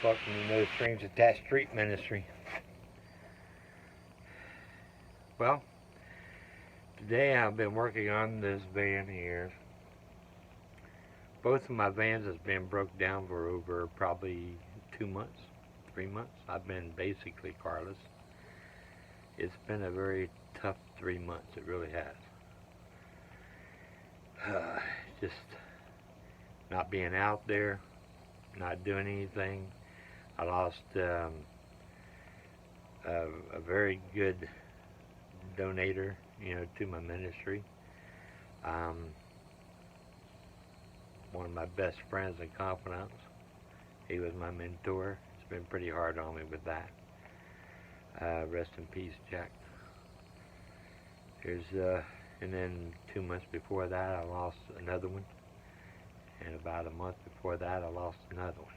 Welcome to No Strings Attached Street Ministry. Well, today I've been working on this van here. Both of my vans has been broke down for over probably 2 months, 3 months. I've been basically carless. It's been a very tough 3 months, it really has. Just not being out there, not doing anything. I lost a very good donator, to my ministry. One of my best friends and confidants. He was my mentor. It's been pretty hard on me with that. Rest in peace, Jack. And then 2 months before that, I lost another one. And about a month before that, I lost another one.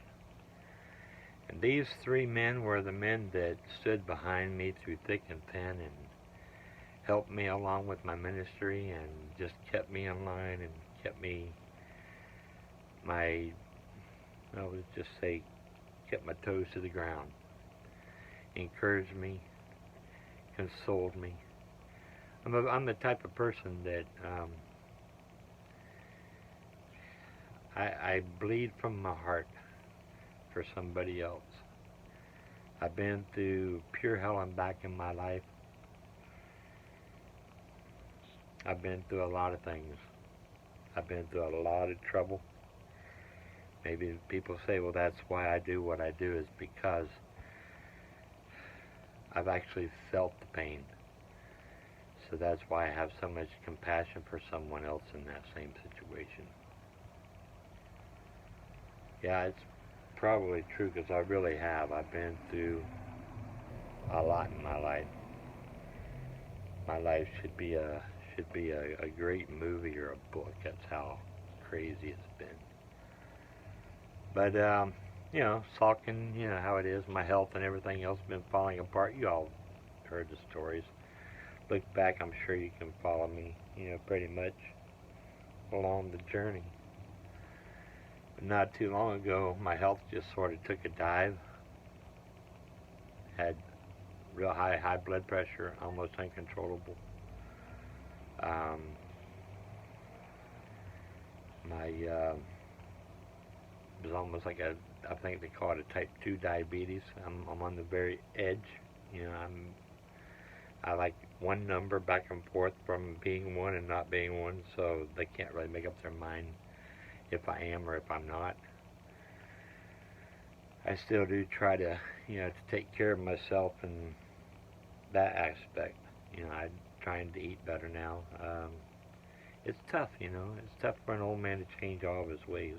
And these three men were the men that stood behind me through thick and thin and helped me along with my ministry and just kept me in line and kept me kept my toes to the ground. Encouraged me, consoled me. I'm the type of person that I bleed from my heart for somebody else. I've been through pure hell and back in my life. I've been through a lot of things. I've been through a lot of trouble. Maybe people say, well, that's why I do what I do, is because I've actually felt the pain. So that's why I have so much compassion for someone else in that same situation. Yeah, it's probably true because I really have. I've been through a lot in my life. My life should be a great movie or a book. That's how crazy it's been. But sulking, how it is. My health and everything else has been falling apart. You all heard the stories. Look back, I'm sure you can follow me, pretty much along the journey. But not too long ago, my health just sort of took a dive. Had real high blood pressure, almost uncontrollable. It was almost like I think they call it a type 2 diabetes. I'm on the very edge. I like one number back and forth from being one and not being one, so they can't really make up their mind if I am or if I'm not. I still do try to, to take care of myself in that aspect. I'm trying to eat better now. It's tough, It's tough for an old man to change all of his ways.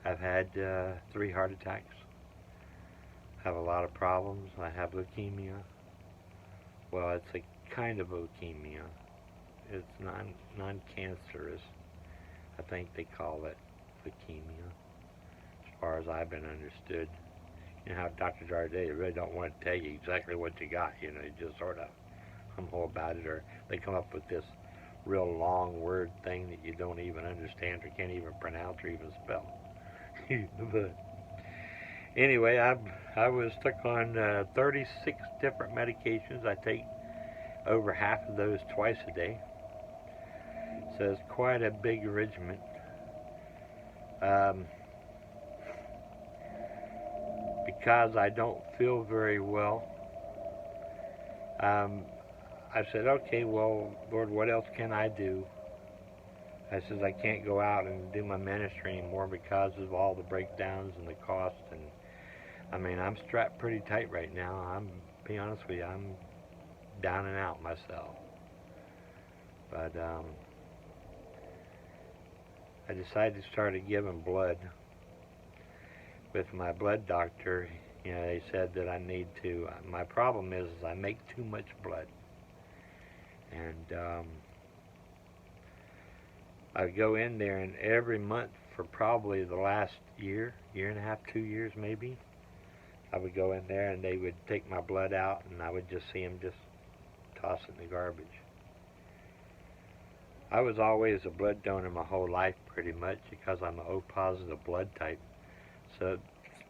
I've had 3 heart attacks. Have a lot of problems. I have leukemia. Well, it's a kind of leukemia. It's non-cancerous. I think they call it leukemia, as far as I've been understood. How Dr. Jardine, they really don't want to tell you exactly what you got. You just sort of humble about it, or they come up with this real long word thing that you don't even understand or can't even pronounce or even spell. But anyway, I was stuck on 36 different medications. I take over half of those twice a day. So it's quite a big regimen. Because I don't feel very well, I said, okay, well, Lord, what else can I do? I said, I can't go out and do my ministry anymore because of all the breakdowns and the cost. And I'm strapped pretty tight right now. Be honest with you, I'm down and out myself. But I decided to start giving blood. With my blood doctor, they said that I need to. My problem is I make too much blood, and I go in there, and every month for probably the last year and a half, 2 years maybe, I would go in there and they would take my blood out, and I would just see them just toss it in the garbage. I was always a blood donor my whole life, pretty much, because I'm an O positive blood type. So it's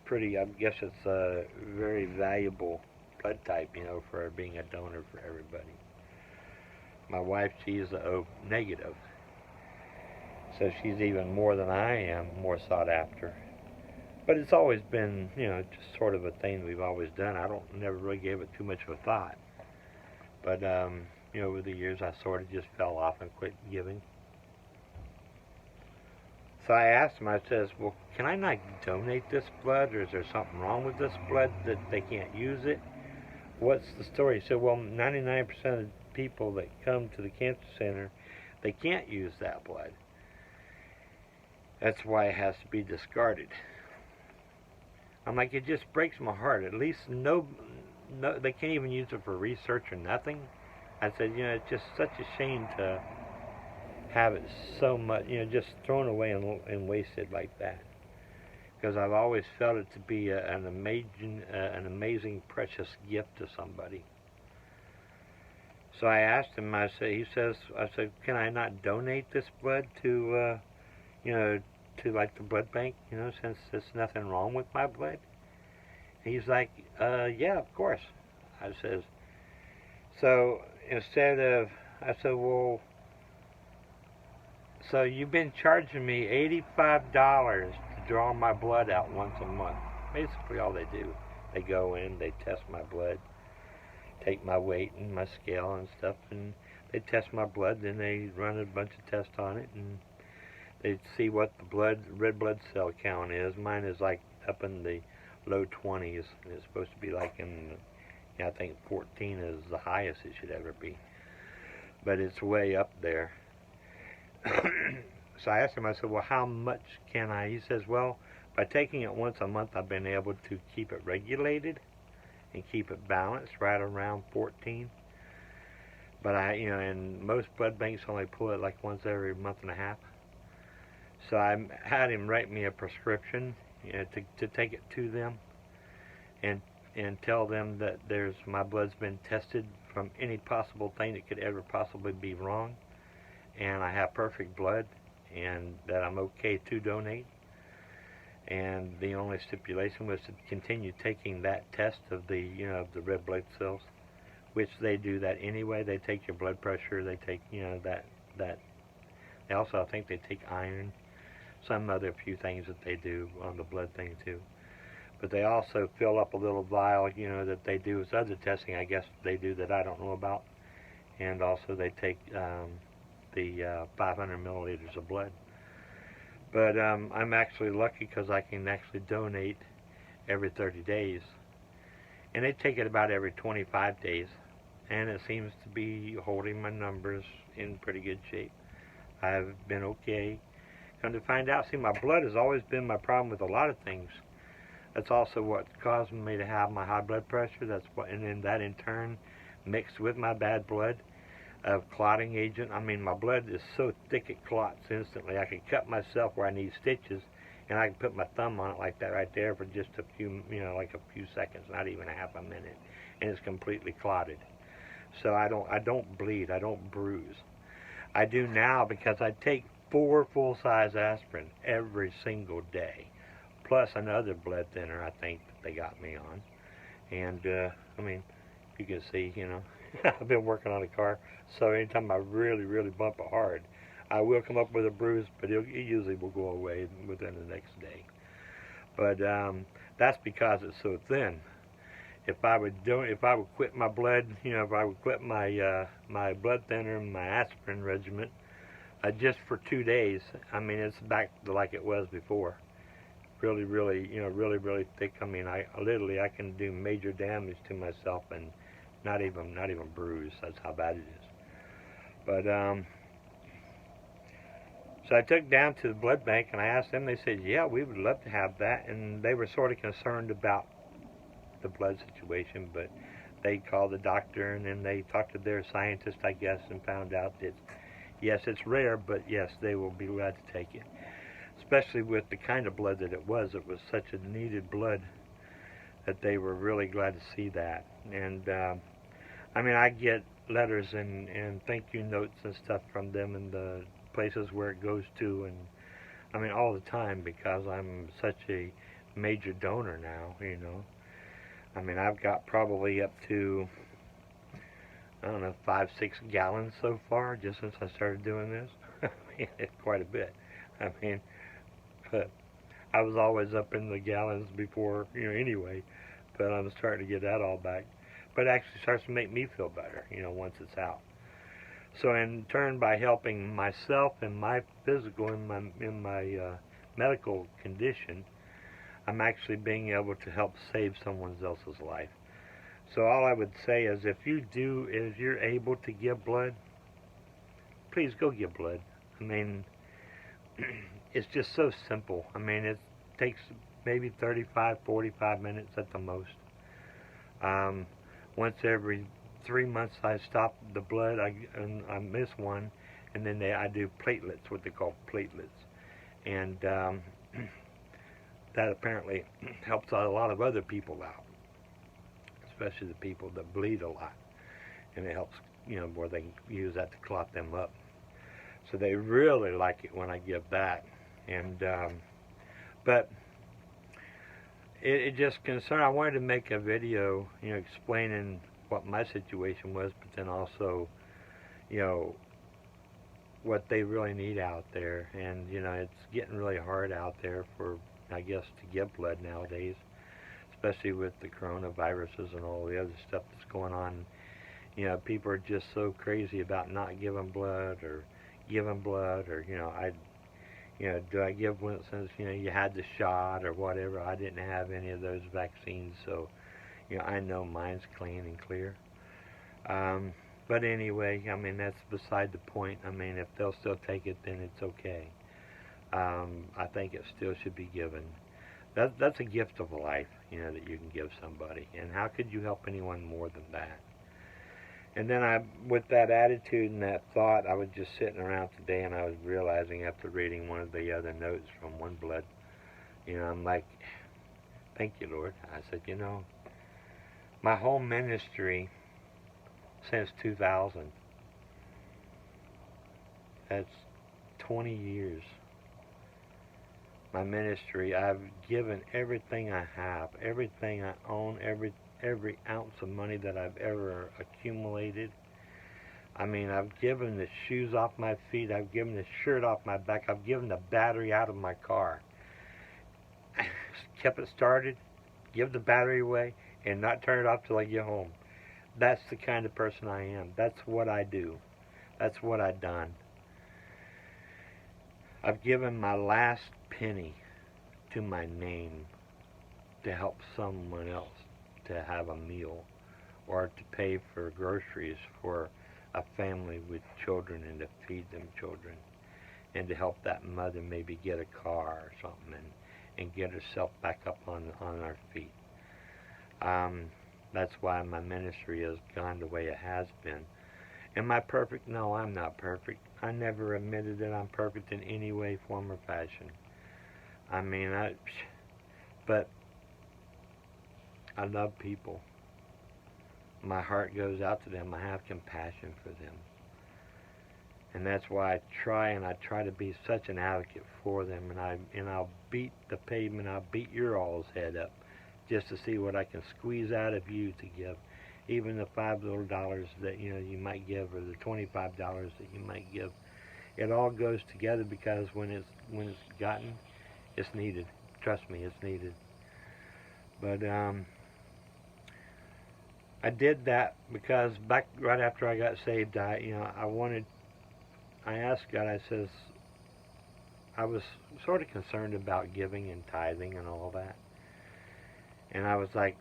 pretty. I guess it's a very valuable blood type, for being a donor for everybody. My wife, she's a O negative, so she's even more than I am, more sought after. But it's always been, just sort of a thing we've always done. I don't never really gave it too much of a thought. But over the years, I sort of just fell off and quit giving. So I asked him. I says, "Well, can I not donate this blood, or is there something wrong with this blood that they can't use it? What's the story?" He said, "Well, 99% of the people that come to the cancer center, they can't use that blood. That's why it has to be discarded." I'm like, it just breaks my heart. At least no, they can't even use it for research or nothing. I said, it's just such a shame to have it so much, just thrown away and wasted like that. Because I've always felt it to be an amazing, precious gift to somebody. So I asked him. I said, "Can I not donate this blood to, to like the blood bank, since there's nothing wrong with my blood?" He's like, "Yeah, of course." I says, so I said, "Well, so you've been charging me $85 to draw my blood out once a month." Basically all they do. They go in, they test my blood, take my weight and my scale and stuff, and they test my blood, then they run a bunch of tests on it, and they see what the red blood cell count is. Mine is like up in the low 20s, and it's supposed to be like I think 14 is the highest it should ever be. But it's way up there. So I asked him, I said, "Well, how much can I?" He says, "Well, by taking it once a month, I've been able to keep it regulated and keep it balanced right around 14. But and most blood banks only pull it like once every month and a half. So I had him write me a prescription, to take it to them and tell them that my blood's been tested from any possible thing that could ever possibly be wrong, and I have perfect blood, and that I'm okay to donate. And the only stipulation was to continue taking that test of the red blood cells, which they do that anyway. They take your blood pressure. They take that. They also, I think, they take iron, some other few things that they do on the blood thing too. But they also fill up a little vial, that they do as other testing, I guess they do, that I don't know about. And also they take the 500 milliliters of blood. But I'm actually lucky because I can actually donate every 30 days. And they take it about every 25 days. And it seems to be holding my numbers in pretty good shape. I've been okay. Come to find out, see, my blood has always been my problem with a lot of things. That's also what caused me to have my high blood pressure. And then that in turn, mixed with my bad blood of clotting agent. I mean, my blood is so thick it clots instantly. I can cut myself where I need stitches, and I can put my thumb on it like that right there for just a few, like a few seconds, not even a half a minute, and it's completely clotted. So I don't bleed. I don't bruise. I do now because I take 4 full-size aspirin every single day, plus another blood thinner I think that they got me on. And I mean, you can see, I've been working on a car, so anytime I really, really bump it hard, I will come up with a bruise, but it usually will go away within the next day. But that's because it's so thin. If I would quit my blood, if I would quit my my blood thinner and my aspirin regimen, just for 2 days, I mean, it's back to like it was before. Really, really, really, really thick. I mean, I can do major damage to myself and not even bruise. That's how bad it is. But so I took down to the blood bank and I asked them. They said, "Yeah, we would love to have that," and they were sort of concerned about the blood situation, but they called the doctor and then they talked to their scientist, I guess, and found out that yes, it's rare, but yes, they will be glad to take it. Especially with the kind of blood that it was. It was such a needed blood that they were really glad to see that. And I mean, I get letters and thank you notes and stuff from them and the places where it goes to, and I mean all the time, because I'm such a major donor now, you know. I mean, I've got probably up to, I don't know, 5, 6 gallons so far just since I started doing this. I mean, it's quite a bit. I mean, but I was always up in the gallons before, you know, anyway, but I'm starting to get that all back. But it actually starts to make me feel better, you know, once it's out. So in turn, by helping myself and my physical and my medical condition, I'm actually being able to help save someone else's life. So all I would say is, if you're able to give blood, please go give blood. I mean, it's just so simple. I mean, it takes maybe 35, 45 minutes at the most. Once every 3 months I stop the blood, I miss one, and then I do platelets, what they call platelets. And that apparently helps a lot of other people out, especially the people that bleed a lot. And it helps, you know, where they can use that to clot them up. So they really like it when I give that. And but it just concerned. I wanted to make a video, you know, explaining what my situation was, but then also, you know, what they really need out there. And you know, it's getting really hard out there for, I guess, to give blood nowadays, especially with the coronaviruses and all the other stuff that's going on. You know, people are just so crazy about not giving blood, or giving blood, or you know, do I give one since, you know, you had the shot or whatever? I didn't have any of those vaccines, so, you know, I know mine's clean and clear. But anyway, I mean, that's beside the point. I mean, if they'll still take it, then it's okay. I think it still should be given. That's a gift of life, you know, that you can give somebody. And how could you help anyone more than that? And then with that attitude and that thought, I was just sitting around today, and I was realizing after reading one of the other notes from One Blood, you know, I'm like, thank you, Lord. I said, you know, my whole ministry since 2000, that's 20 years. My ministry, I've given everything I have, everything I own, every ounce of money that I've ever accumulated. I mean, I've given the shoes off my feet, I've given the shirt off my back, I've given the battery out of my car. Kept it started, give the battery away, and not turn it off till I get home. That's the kind of person I am. That's what I do. That's what I've done. I've given my last penny to my name to help someone else to have a meal, or to pay for groceries for a family with children, and to feed them children, and to help that mother maybe get a car or something, and get herself back up on her feet. That's why my ministry has gone the way it has been. Am I perfect? No, I'm not perfect. I never admitted that I'm perfect in any way, form, or fashion. I mean, but I love people. My heart goes out to them. I have compassion for them. And that's why I try to be such an advocate for them, and I'll beat the pavement, I'll beat your all's head up just to see what I can squeeze out of you to give. Even the $5 little that, you know, you might give, or the $25 that you might give. It all goes together, because when it's gotten, it's needed. Trust me, it's needed. But I did that because right after I got saved, I asked God. I says, I was sort of concerned about giving and tithing and all that, and I was like,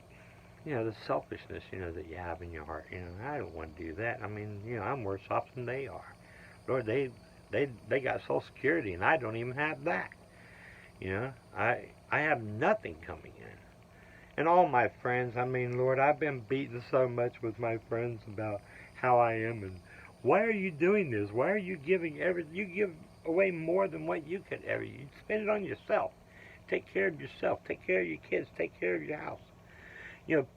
you know, the selfishness, you know, that you have in your heart. You know, I don't want to do that. I mean, you know, I'm worse off than they are. Lord, they got Social Security, and I don't even have that. You know, I have nothing coming in. And all my friends, I mean, Lord, I've been beaten so much with my friends about how I am, and why are you doing this? Why are you giving you give away more than what you could ever. You spend it on yourself. Take care of yourself. Take care of your kids. Take care of your house. You know,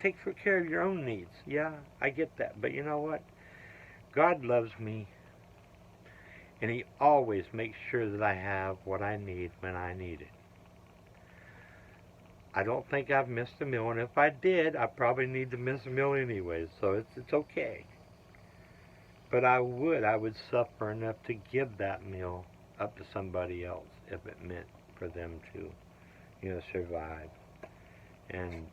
take care of your own needs. Yeah, I get that. But you know what? God loves me, and He always makes sure that I have what I need when I need it. I don't think I've missed a meal, and if I did, I probably need to miss a meal anyway, so it's okay. But I would suffer enough to give that meal up to somebody else if it meant for them to, survive. And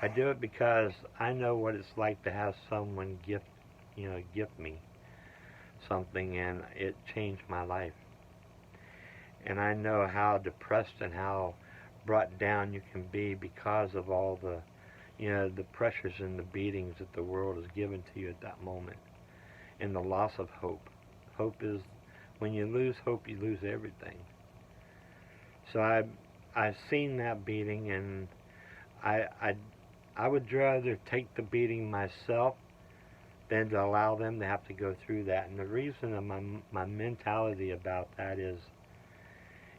I do it because I know what it's like to have someone gift me something, and it changed my life. And I know how depressed and how brought down you can be because of all the pressures and the beatings that the world has given to you at that moment, and the loss of hope. Hope is, when you lose hope, you lose everything. So I've seen that beating, and I would rather take the beating myself than to allow them to have to go through that. And the reason of my mentality about that is,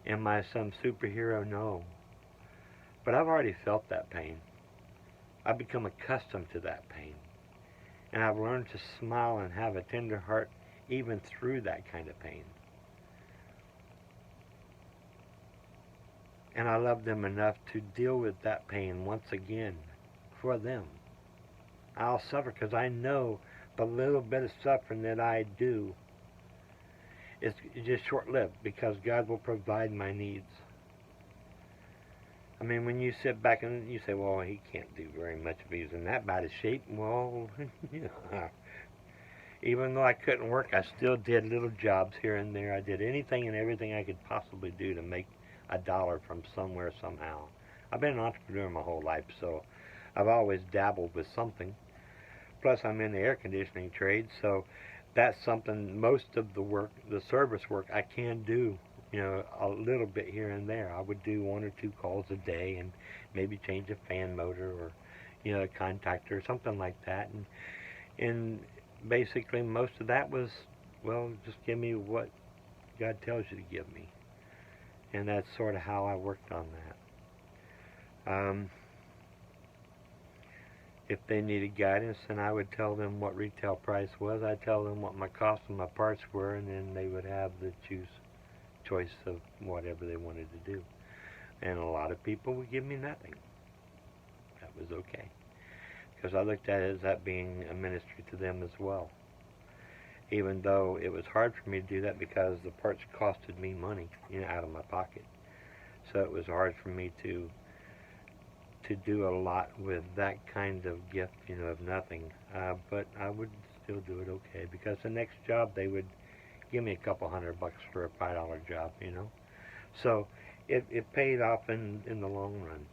am I some superhero? No. But I've already felt that pain. I've become accustomed to that pain. And I've learned to smile and have a tender heart even through that kind of pain. And I love them enough to deal with that pain once again for them. I'll suffer because I know the little bit of suffering that I do is just short-lived, because God will provide my needs. I mean, when you sit back and you say, well, he can't do very much if he's in that bad a shape. Well, even though I couldn't work, I still did little jobs here and there. I did anything and everything I could possibly do to make a dollar from somewhere, somehow. I've been an entrepreneur my whole life, so I've always dabbled with something. Plus, I'm in the air conditioning trade, so that's something, most of the work, the service work, I can do, a little bit here and there. I would do 1 or 2 calls a day and maybe change a fan motor or, a contactor or something like that. And basically most of that was, well, just give me what God tells you to give me. And that's sort of how I worked on that. If they needed guidance, then I would tell them what retail price was. I'd tell them what my cost and my parts were, and then they would have the choice of whatever they wanted to do. And a lot of people would give me nothing. That was okay, because I looked at it as that being a ministry to them as well. Even though it was hard for me to do that because the parts costed me money, out of my pocket. So it was hard for me to do a lot with that kind of gift, of nothing. But I would still do it okay, because the next job they would give me a couple $100 for a $5 job, So it paid off in the long run.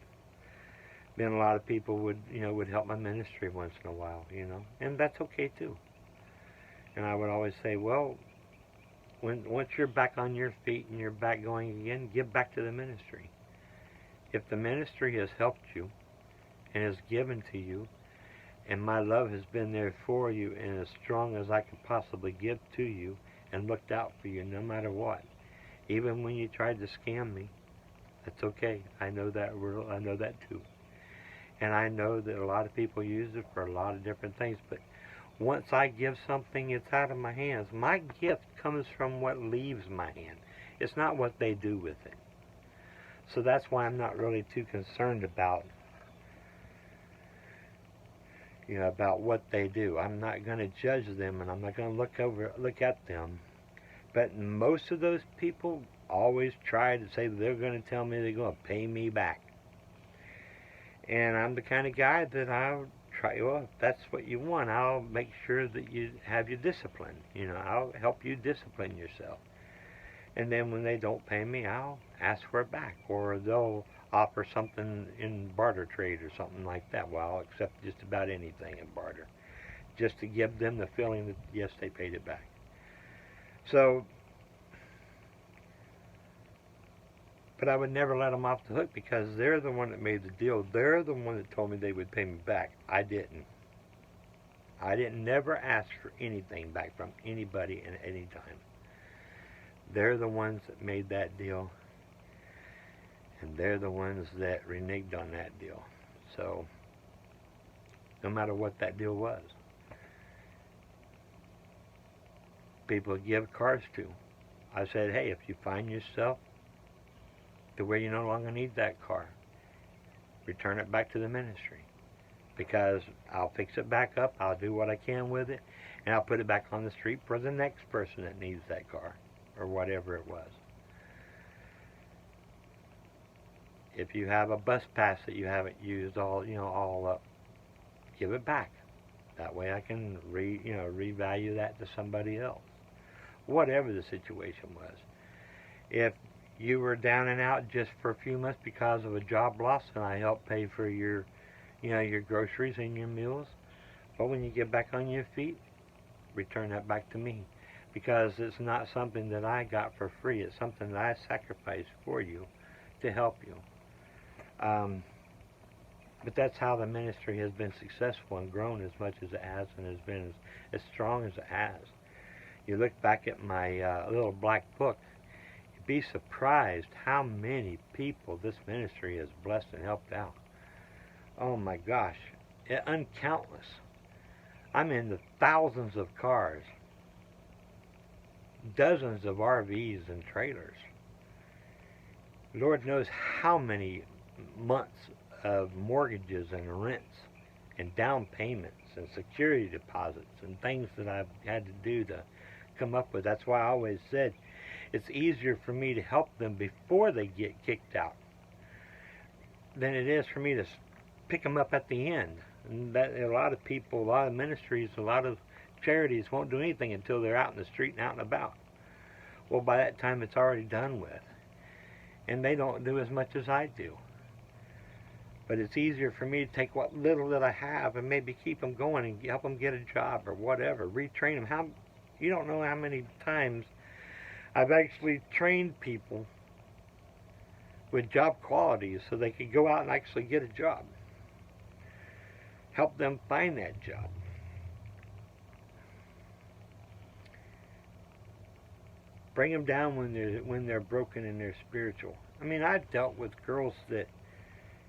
Then a lot of people would help my ministry once in a while, and that's okay too. And I would always say, well, once you're back on your feet and you're back going again, give back to the ministry. If the ministry has helped you and has given to you, and my love has been there for you and as strong as I could possibly give to you and looked out for you no matter what, even when you tried to scam me, that's okay. I know that world. I know that too. And I know that a lot of people use it for a lot of different things, but once I give something, it's out of my hands. My gift comes from what leaves my hand. It's not what they do with it. So that's why I'm not really too concerned about about what they do. I'm not going to judge them, and I'm not going to look at them. But most of those people always try to say they're going to tell me they're going to pay me back. And I'm the kind of guy that I'll try, well, if that's what you want, I'll make sure that you have your discipline. I'll help you discipline yourself. And then when they don't pay me, I'll ask for it back. Or they'll offer something in barter trade or something like that. Well, I'll accept just about anything in barter, just to give them the feeling that, yes, they paid it back. So, but I would never let them off the hook, because they're the one that made the deal. They're the one that told me they would pay me back. I didn't. I didn't never ask for anything back from anybody at any time. They're the ones that made that deal, and they're the ones that reneged on that deal. So no matter what that deal was. People give cars to. I said, hey, if you find yourself to where you no longer need that car, return it back to the ministry. Because I'll fix it back up, I'll do what I can with it, and I'll put it back on the street for the next person that needs that car, or whatever it was. If you have a bus pass that you haven't used all up, give it back. That way I can revalue that to somebody else. Whatever the situation was. If you were down and out just for a few months because of a job loss, and I helped pay for your groceries and your meals, but when you get back on your feet, return that back to me. Because it's not something that I got for free. It's something that I sacrificed for you to help you. But that's how the ministry has been successful and grown as much as it has, and has been as strong as it has. You look back at my little black book, you'd be surprised how many people this ministry has blessed and helped out. Oh my gosh, uncountless. I'm in the thousands of cars, dozens of RVs and trailers. Lord knows how many months of mortgages and rents and down payments and security deposits and things that I've had to do to come up with. That's why I always said it's easier for me to help them before they get kicked out than it is for me to pick them up at the end. And that a lot of people, a lot of ministries, a lot of charities won't do anything until they're out in the street and out and about. Well, by that time it's already done with. And they don't do as much as I do. But it's easier for me to take what little that I have and maybe keep them going and help them get a job or whatever, retrain them. You don't know how many times I've actually trained people with job qualities so they could go out and actually get a job. Help them find that job. Bring them down when they're broken and they're spiritual. I mean, I've dealt with girls that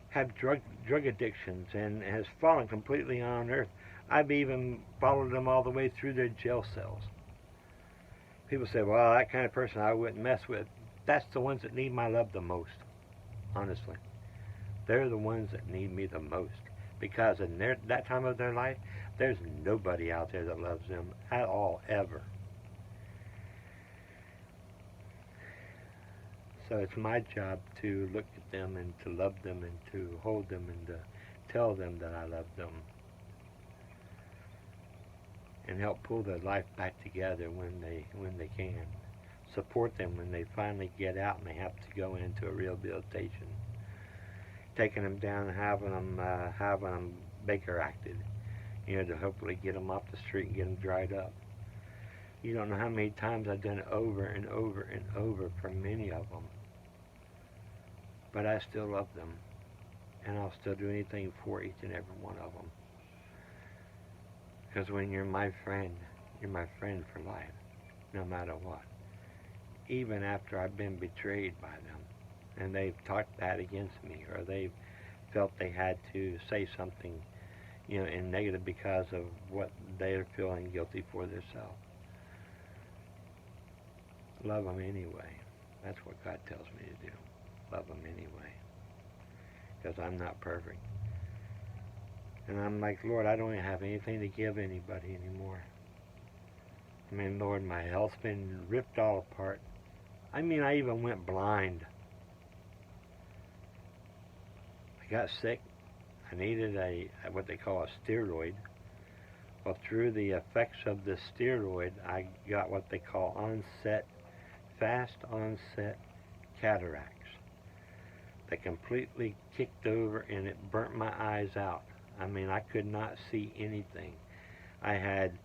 have drug addictions and has fallen completely on earth. I've even followed them all the way through their jail cells. People say, well, that kind of person I wouldn't mess with. That's the ones that need my love the most, honestly. They're the ones that need me the most. Because in that time of their life, there's nobody out there that loves them at all, ever. So it's my job to look at them and to love them and to hold them and to tell them that I love them. And help pull their life back together when they can. Support them when they finally get out and they have to go into a rehabilitation. Taking them down and having them Baker acted, to hopefully get them off the street and get them dried up. You don't know how many times I've done it over and over and over for many of them. But I still love them, and I'll still do anything for each and every one of them. Because when you're my friend for life, no matter what. Even after I've been betrayed by them, and they've talked bad against me, or they've felt they had to say something, in negative because of what they're feeling guilty for themselves. Love them anyway. That's what God tells me to do. Love them anyway. Because I'm not perfect. And I'm like, Lord, I don't even have anything to give anybody anymore. I mean, Lord, my health's been ripped all apart. I mean, I even went blind. I got sick. I needed what they call a steroid. Well, through the effects of the steroid, I got what they call fast onset cataracts. They completely kicked over and it burnt my eyes out. I mean, I could not see anything. I had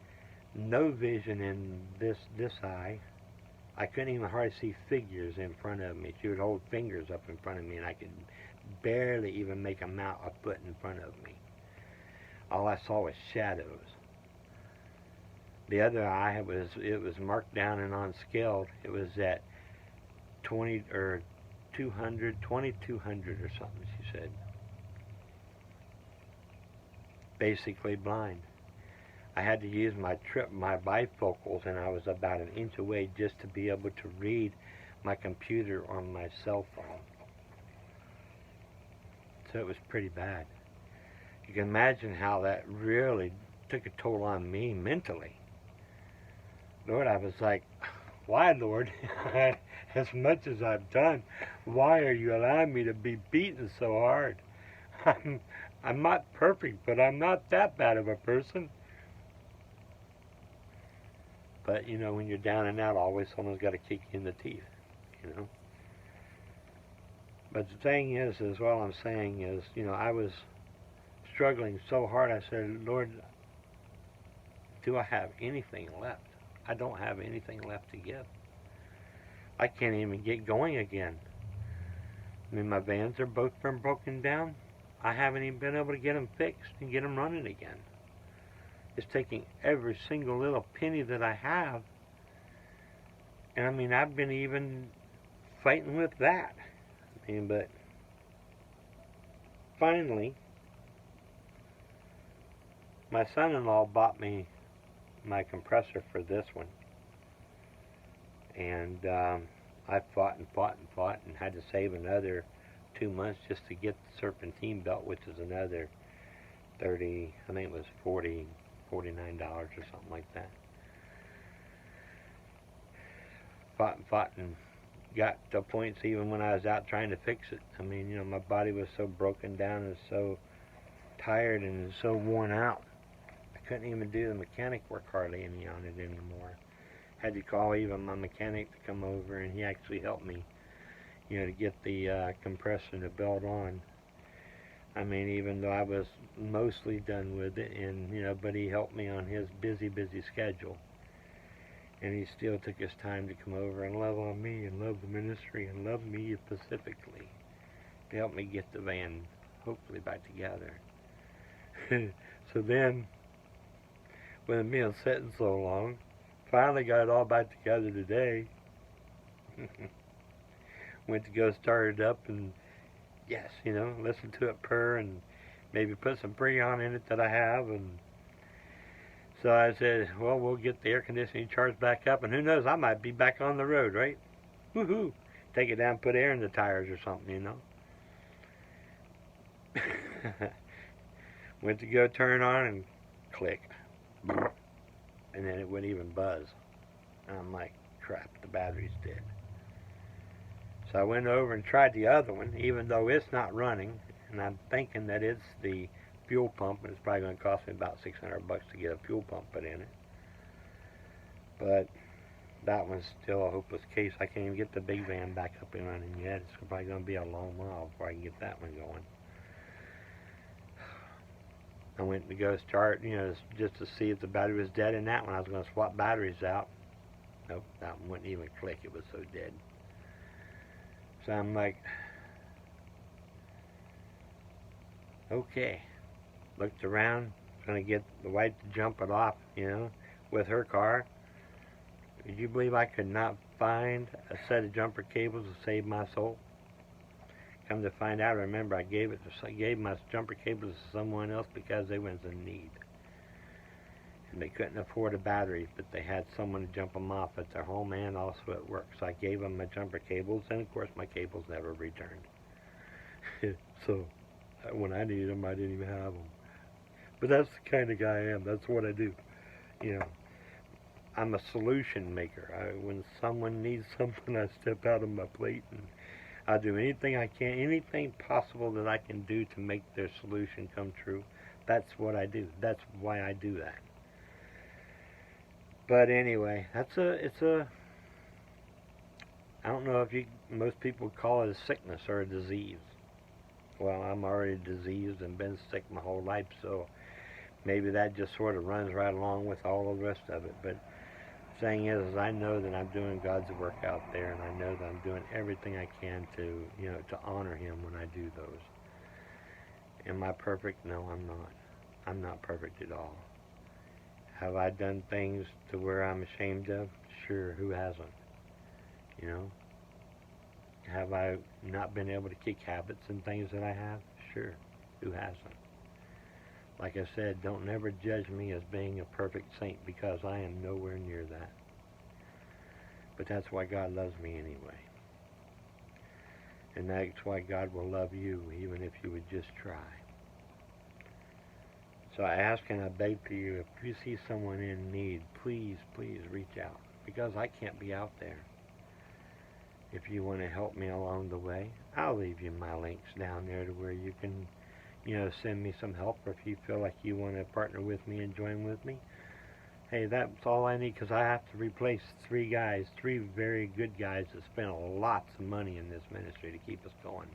no vision in this eye. I couldn't even hardly see figures in front of me. She would hold fingers up in front of me and I could barely even make them out a foot in front of me. All I saw was shadows. The other eye, it was marked down and on scale. It was at 2200 or something, she said. basically blind. I had to use my bifocals, and I was about an inch away just to be able to read my computer on my cell phone. So it was pretty bad. You can imagine how that really took a toll on me mentally. Lord, I was like, why, Lord? As much as I've done, why are you allowing me to be beaten so hard? I'm not perfect, but I'm not that bad of a person. But, you know, when you're down and out, always someone's got to kick you in the teeth, you know. But the thing is what I'm saying is, you know, I was struggling so hard. I said, Lord, do I have anything left? I don't have anything left to give. I can't even get going again. I mean, my vans are both been broken down. I haven't even been able to get them fixed and get them running again. It's taking every single little penny that I have. And I mean, I've been even fighting with that. I mean, but finally, my son-in-law bought me my compressor for this one. And I fought and had to save another 2 months just to get the serpentine belt, which is another 30, I think it was $49 or something like that. Fought and got to points even when I was out trying to fix it. I mean, you know, my body was so broken down and so tired and so worn out. I couldn't even do the mechanic work hardly any on it anymore. Had to call even my mechanic to come over, and he actually helped me, you know, to get the compressor and the belt on. I mean, even though I was mostly done with it, and, you know, but he helped me on his busy schedule. And he still took his time to come over and love on me and love the ministry and love me specifically to help me get the van hopefully back together. So then, with it being sitting so long, finally got it all back together today. Went to go start it up, and yes, you know, listen to it purr and maybe put some Freon in it that I have. And so I said, well, we'll get the air conditioning charged back up, and who knows, I might be back on the road, right? Woohoo! Take it down, put air in the tires or something, you know. Went to go turn on and click. And then it wouldn't even buzz. And I'm like, crap, the battery's dead. So I went over and tried the other one, even though it's not running. And I'm thinking that it's the fuel pump, and it's probably going to cost me about $600 to get a fuel pump put in it. But that one's still a hopeless case. I can't even get the big van back up and running yet. It's probably going to be a long while before I can get that one going. I went to go start, you know, just to see if the battery was dead in that one. I was going to swap batteries out. Nope, that one wouldn't even click. It was so dead. So I'm like, okay. Looked around, going to get the wife to jump it off, you know, with her car. Would you believe I could not find a set of jumper cables to save my soul? Come to find out, remember, I gave my jumper cables to someone else because they was in need. And they couldn't afford a battery, but they had someone to jump them off at their home and also at work. So I gave them my jumper cables, and of course my cables never returned. So when I needed them, I didn't even have them. But that's the kind of guy I am. That's what I do. You know, I'm a solution maker. When someone needs something, I step out of my plate and I do anything I can, anything possible that I can do to make their solution come true. That's what I do. That's why I do that. But anyway, I don't know if most people call it a sickness or a disease. Well, I'm already diseased and been sick my whole life, so maybe that just sort of runs right along with all the rest of it. But the thing is I know that I'm doing God's work out there, and I know that I'm doing everything I can to, you know, to honor Him when I do those. Am I perfect? No, I'm not. I'm not perfect at all. Have I done things to where I'm ashamed of? Sure, who hasn't? You know? Have I not been able to kick habits and things that I have? Sure, who hasn't? Like I said, don't never judge me as being a perfect saint, because I am nowhere near that. But that's why God loves me anyway. And that's why God will love you, even if you would just try. So I ask and I beg for you, if you see someone in need, please, please reach out. Because I can't be out there. If you want to help me along the way, I'll leave you my links down there to where you can, send me some help. Or if you feel like you want to partner with me and join with me, hey, that's all I need, because I have to replace three very good guys that spent lots of money in this ministry to keep us going.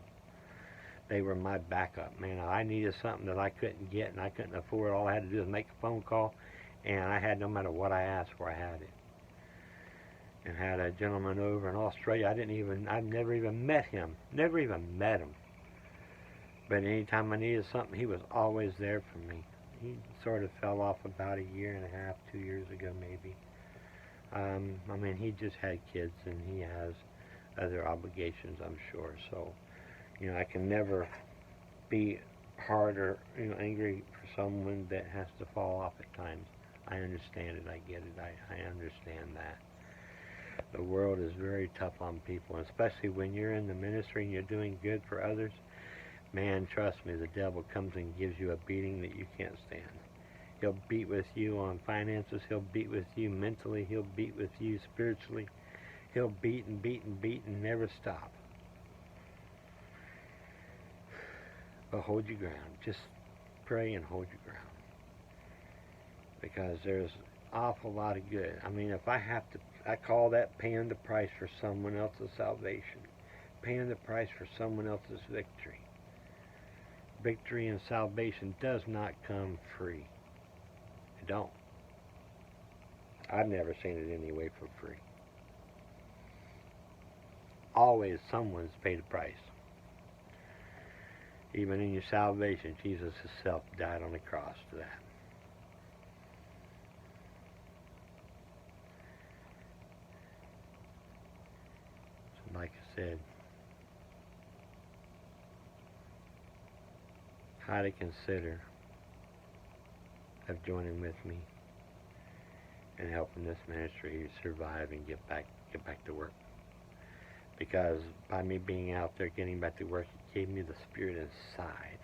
They were my backup, man. I needed something that I couldn't get and I couldn't afford. All I had to do was make a phone call, and I had, no matter what I asked for, I had it. And had a gentleman over in Australia. I've never even met him. Never even met him. But anytime I needed something, he was always there for me. He sort of fell off about a year and a half, 2 years ago maybe. He just had kids and he has other obligations, I'm sure. So, I can never be hard or angry for someone that has to fall off at times. I understand it. I get it. I understand that. The world is very tough on people, especially when you're in the ministry and you're doing good for others. Man, trust me, the devil comes and gives you a beating that you can't stand. He'll beat with you on finances. He'll beat with you mentally. He'll beat with you spiritually. He'll beat and beat and beat and never stop. But hold your ground. Just pray and hold your ground. Because there's an awful lot of good. If I have to, I call that paying the price for someone else's salvation. Paying the price for someone else's victory. Victory and salvation does not come free. It don't. I've never seen it anyway for free. Always someone's paid a price. Even in your salvation, Jesus himself died on the cross for that. So like I said, highly consider of joining with me and helping this ministry survive and get back to work. Because by me being out there getting back to work, it gave me the spirit inside.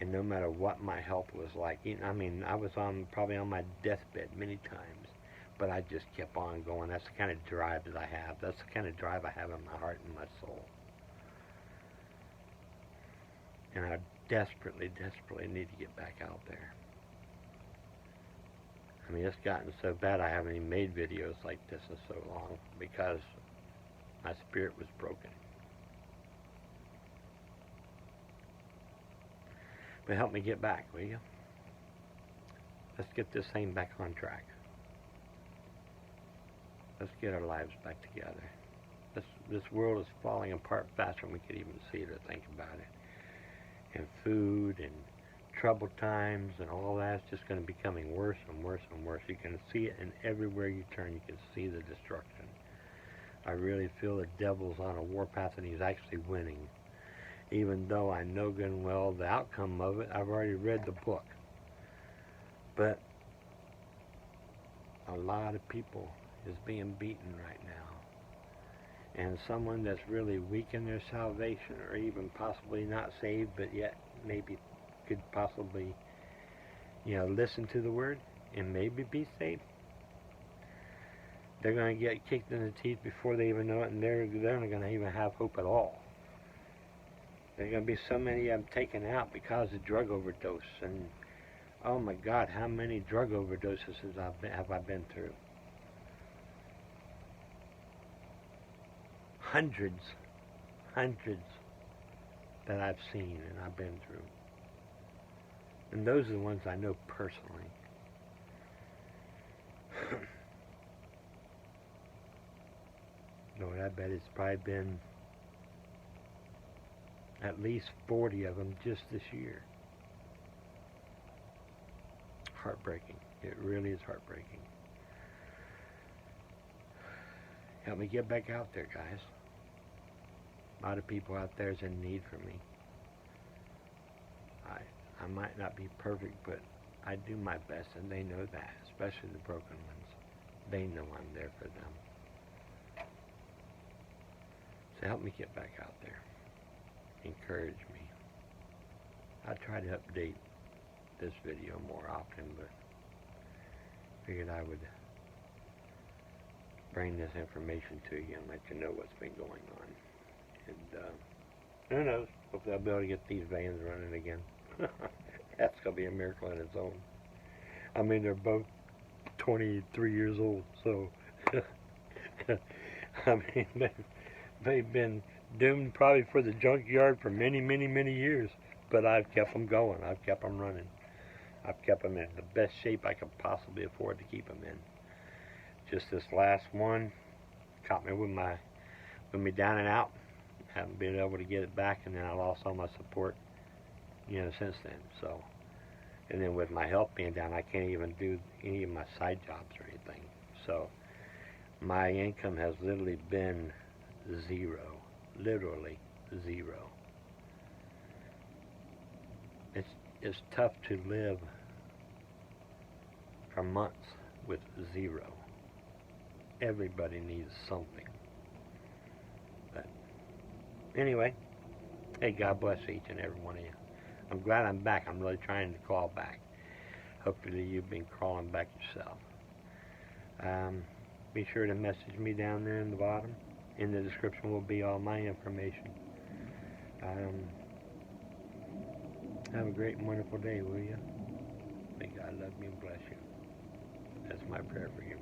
And no matter what my health was like, I was probably on my deathbed many times, but I just kept on going. That's the kind of drive that I have. That's the kind of drive I have in my heart and my soul. And I desperately, desperately need to get back out there. It's gotten so bad I haven't even made videos like this in so long, because my spirit was broken. But help me get back, will you? Let's get this thing back on track. Let's get our lives back together. This world is falling apart faster than we could even see it or think about it. And food and troubled times and all that's just going to be becoming worse and worse and worse. You can see it, and everywhere you turn you can see the destruction. I really feel the devil's on a warpath and he's actually winning. Even though I know good and well the outcome of it, I've already read the book. But a lot of people is being beaten right now. And someone that's really weak in their salvation, or even possibly not saved, but yet maybe could possibly, listen to the word and maybe be saved. They're going to get kicked in the teeth before they even know it, and they're not going to even have hope at all. There are going to be so many of them taken out because of drug overdose. And oh my God, how many drug overdoses have I been through? Hundreds that I've seen and I've been through. And those are the ones I know personally. Lord, I bet it's probably been at least 40 of them just this year. Heartbreaking. It really is heartbreaking. Help me get back out there, guys. A lot of people out there is in need for me. I might not be perfect, but I do my best, and they know that, especially the broken ones. They know I'm there for them. So help me get back out there. Encourage me. I try to update this video more often, but figured I would bring this information to you and let you know what's been going on. And who knows? Hopefully I'll be able to get these vans running again. That's going to be a miracle in its own. I mean, they're both 23 years old, so I mean, they've been doomed probably for the junkyard for many, many, many years. But I've kept them going. I've kept them running. I've kept them in the best shape I could possibly afford to keep them in. Just this last one caught me with me down and out. Haven't been able to get it back, and then I lost all my support, since then. So, and then with my health being down, I can't even do any of my side jobs or anything. So, my income has literally been zero. Literally zero. It's tough to live for months with zero. Everybody needs something. But anyway, hey, God bless each and every one of you. I'm glad I'm back. I'm really trying to call back. Hopefully you've been crawling back yourself. Be sure to message me down there in the bottom. In the description will be all my information. Have a great and wonderful day, will you? May God love you and bless you. That's my prayer for you.